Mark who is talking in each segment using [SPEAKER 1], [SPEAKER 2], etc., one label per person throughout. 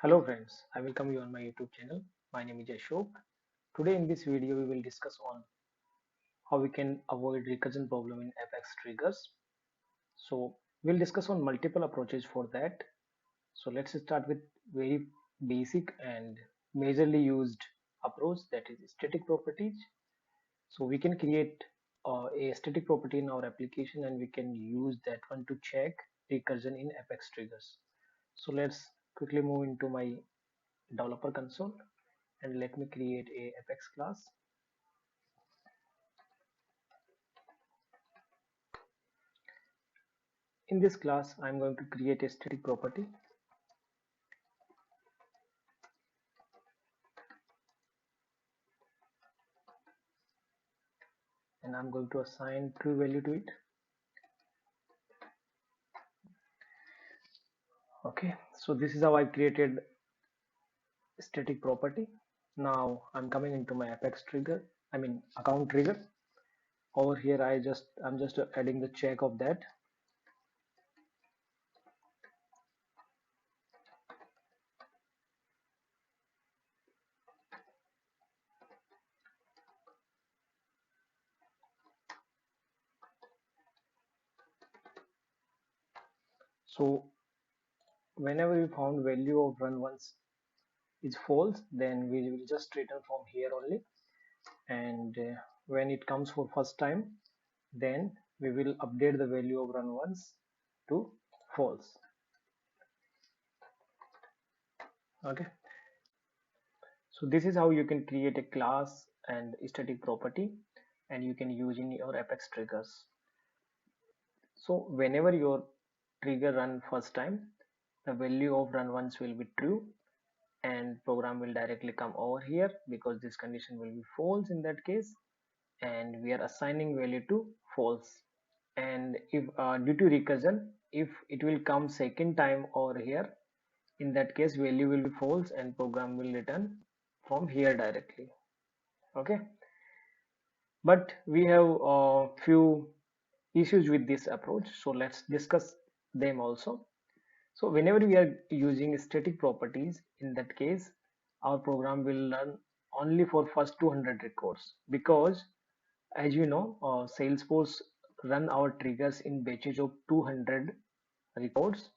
[SPEAKER 1] Hello friends, I welcome you on my YouTube channel. My name is Ashok. Today in this video we will discuss on how we can avoid recursion problem in Apex triggers. So we'll discuss on multiple approaches for that. So let's start with very basic and majorly used approach, that is static properties. So we can create a static property in our application and we can use that one to check recursion in Apex triggers. So let's quickly move into my developer console and let me create a Apex class. In this class I'm going to create a static property, and I'm going to assign true value to it. Okay, so this is how I created static property. Now I'm coming into my Apex trigger, I mean account trigger. Over here I'm just adding the check of that. So whenever we found value of run once is false, then we will just return from here only, and when it comes for first time, then we will update the value of run once to false. Okay, so this is how you can create a class and static property and you can use in your Apex triggers. So whenever your trigger run first time, the value of run once will be true and program will directly come over here because this condition will be false in that case, and we are assigning value to false. And if due to recursion, if it will come second time over here, in that case value will be false and program will return from here directly. Okay, but we have a few issues with this approach, so let's discuss them also. So whenever we are using static properties, in that case our program will run only for first 200 records, because as you know, Salesforce run our triggers in batches of 200 records.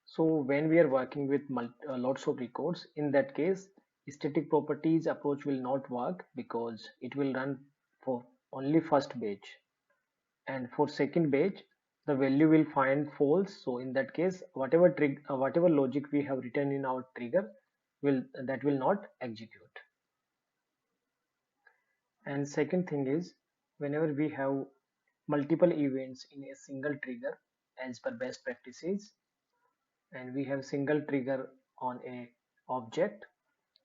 [SPEAKER 1] So when we are working with lots of records, in that case static properties approach will not work because it will run for only first batch, and for second batch the value will find false. So in that case whatever logic we have written in our trigger will not execute. And second thing is, whenever we have multiple events in a single trigger as per best practices, and we have single trigger on a object,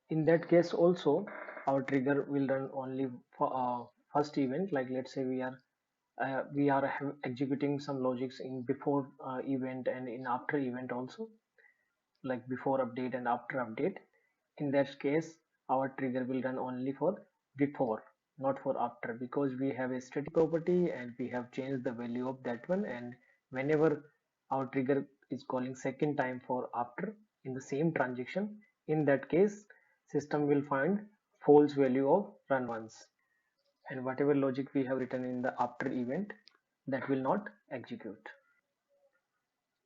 [SPEAKER 1] in that case also our trigger will run only for first event. Like let's say we are executing some logics in before event and in after event also, like before update and after update. In that case our trigger will run only for before, not for after, because we have a static property and we have changed the value of that one. And whenever our trigger is calling second time for after in the same transaction, in that case system will find false value of run once, and whatever logic we have written in the after event, that will not execute.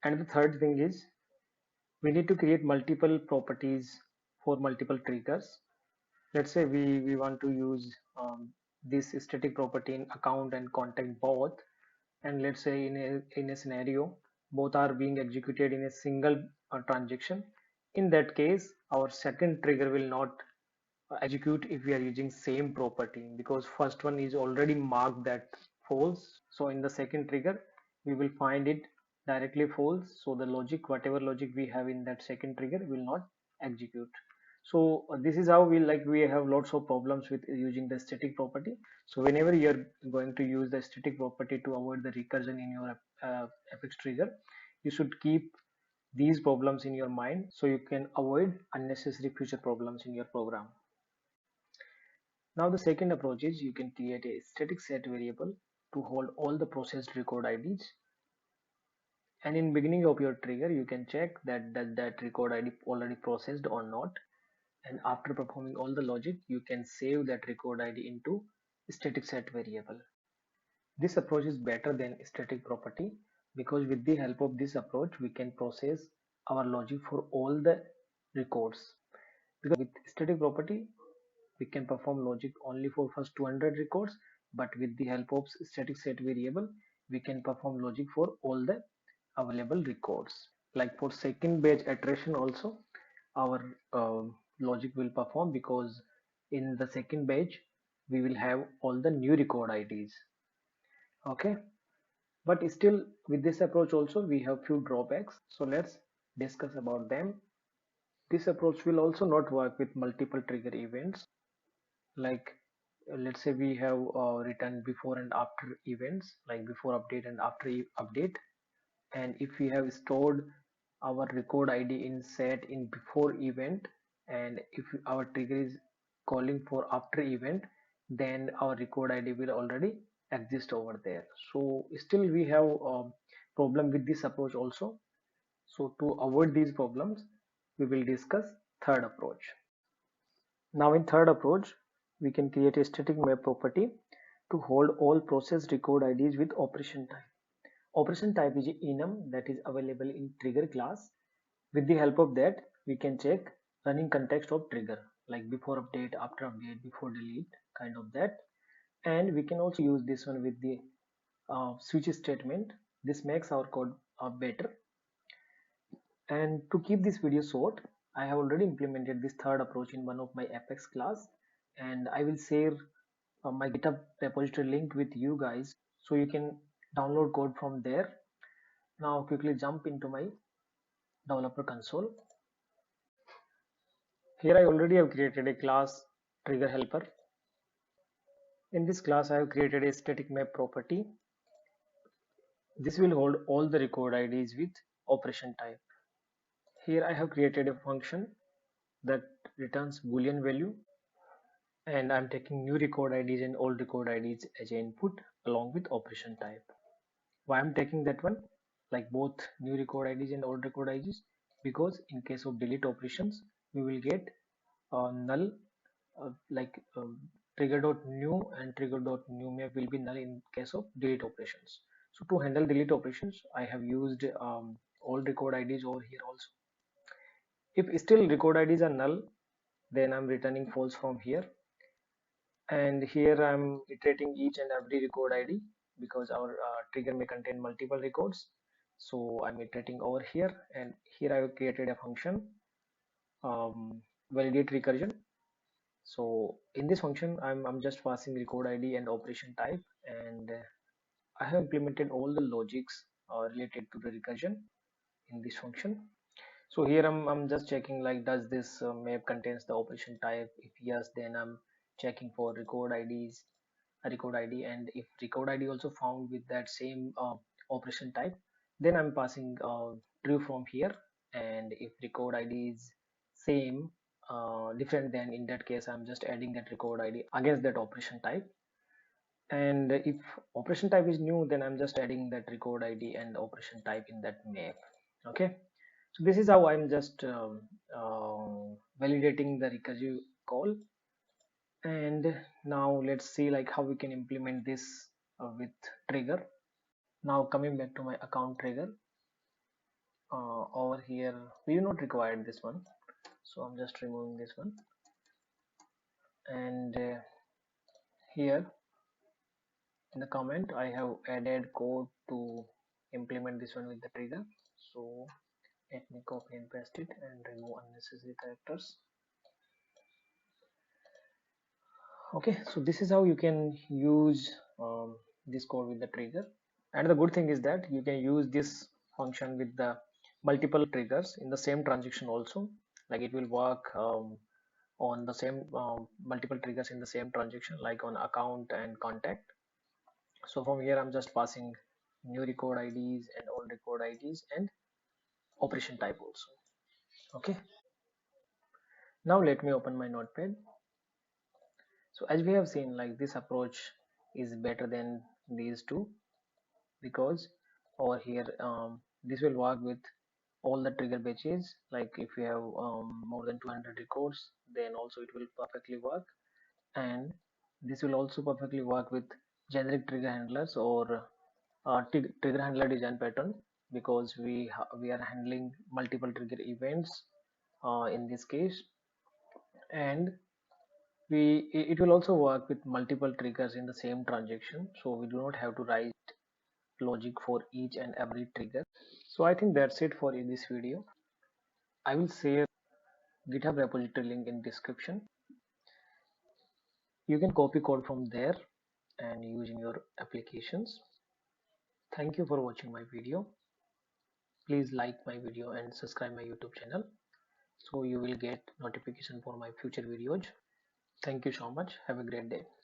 [SPEAKER 1] And the third thing is, we need to create multiple properties for multiple triggers. Let's say we want to use this static property in account and contact both, and let's say in a scenario both are being executed in a single transaction. In that case our second trigger will not execute if we are using same property, because first one is already marked that false. So in the second trigger we will find it directly false, so the logic, whatever logic we have in that second trigger, will not execute. So this is how we have lots of problems with using the static property. So whenever you are going to use the static property to avoid the recursion in your Apex trigger, you should keep these problems in your mind so you can avoid unnecessary future problems in your program. Now the second approach is, you can create a static set variable to hold all the processed record IDs. And in beginning of your trigger, you can check that record ID already processed or not. And after performing all the logic, you can save that record ID into static set variable. This approach is better than static property because with the help of this approach, we can process our logic for all the records. Because with static property, we can perform logic only for first 200 records, but with the help of static set variable, we can perform logic for all the available records. Like for second batch iteration also, our logic will perform because in the second batch, we will have all the new record IDs. Okay, but still with this approach also we have few drawbacks, so let's discuss about them. This approach will also not work with multiple trigger events, like let's say we have written before and after events, like before update and after update. And if we have stored our record ID in set in before event, and if our trigger is calling for after event, then our record ID will already exist over there. So still we have a problem with this approach also. So to avoid these problems, we will discuss third approach. Now in third approach, we can create a static map property to hold all process record IDs with operation type. Operation type is enum that is available in trigger class. With the help of that, we can check running context of trigger, like before update, after update, before delete, kind of that. And we can also use this one with the switch statement. This makes our code better. And to keep this video short, I have already implemented this third approach in one of my Apex class, and I will share my GitHub repository link with you guys so you can download code from there. Now quickly jump into my developer console. Here I already have created a class trigger helper. In this class I have created a static map property. This will hold all the record IDs with operation type. Here I have created a function that returns boolean value, and I'm taking new record IDs and old record IDs as input along with operation type. Why I'm taking that one, like both new record IDs and old record IDs? Because in case of delete operations, we will get null, like trigger.new and trigger.new map will be null in case of delete operations. So to handle delete operations, I have used old record IDs over here also. If still record IDs are null, then I'm returning false from here. And here I'm iterating each and every record ID because our trigger may contain multiple records. So I'm iterating over here, and here I have created a function validate recursion. So in this function, I'm just passing record ID and operation type, and I have implemented all the logics related to the recursion in this function. So here I'm just checking, like, does this map contains the operation type? If yes, then I'm checking for record IDs, a record ID, and if record ID also found with that same operation type, then I'm passing true from here. And if record ID is same different, then in that case I'm just adding that record ID against that operation type. And if operation type is new, then I'm just adding that record ID and operation type in that map. Okay, so this is how I'm just validating the recursive call. And now let's see like how we can implement this with trigger. Now coming back to my account trigger, over here we do not require this one, so I'm just removing this one. And here in the comment I have added code to implement this one with the trigger. So let me copy and paste it and remove unnecessary characters. Okay, so this is how you can use this code with the trigger. And the good thing is that you can use this function with the multiple triggers in the same transaction also, like it will work on the same multiple triggers in the same transaction, like on account and contact. So from here I'm just passing new record IDs and old record IDs and operation type also. Okay, now let me open my notepad. So as we have seen, like this approach is better than these two, because over here This will work with all the trigger batches. Like if you have more than 200 records, then also it will perfectly work. And this will also perfectly work with generic trigger handlers or trigger handler design pattern, because we are handling multiple trigger events in this case. And it will also work with multiple triggers in the same transaction, so we do not have to write logic for each and every trigger. So I think that's it for in this video. I will share GitHub repository link in description. You can copy code from there and use in your applications. Thank you for watching my video. Please like my video and subscribe my YouTube channel so you will get notification for my future videos. Thank you so much. Have a great day.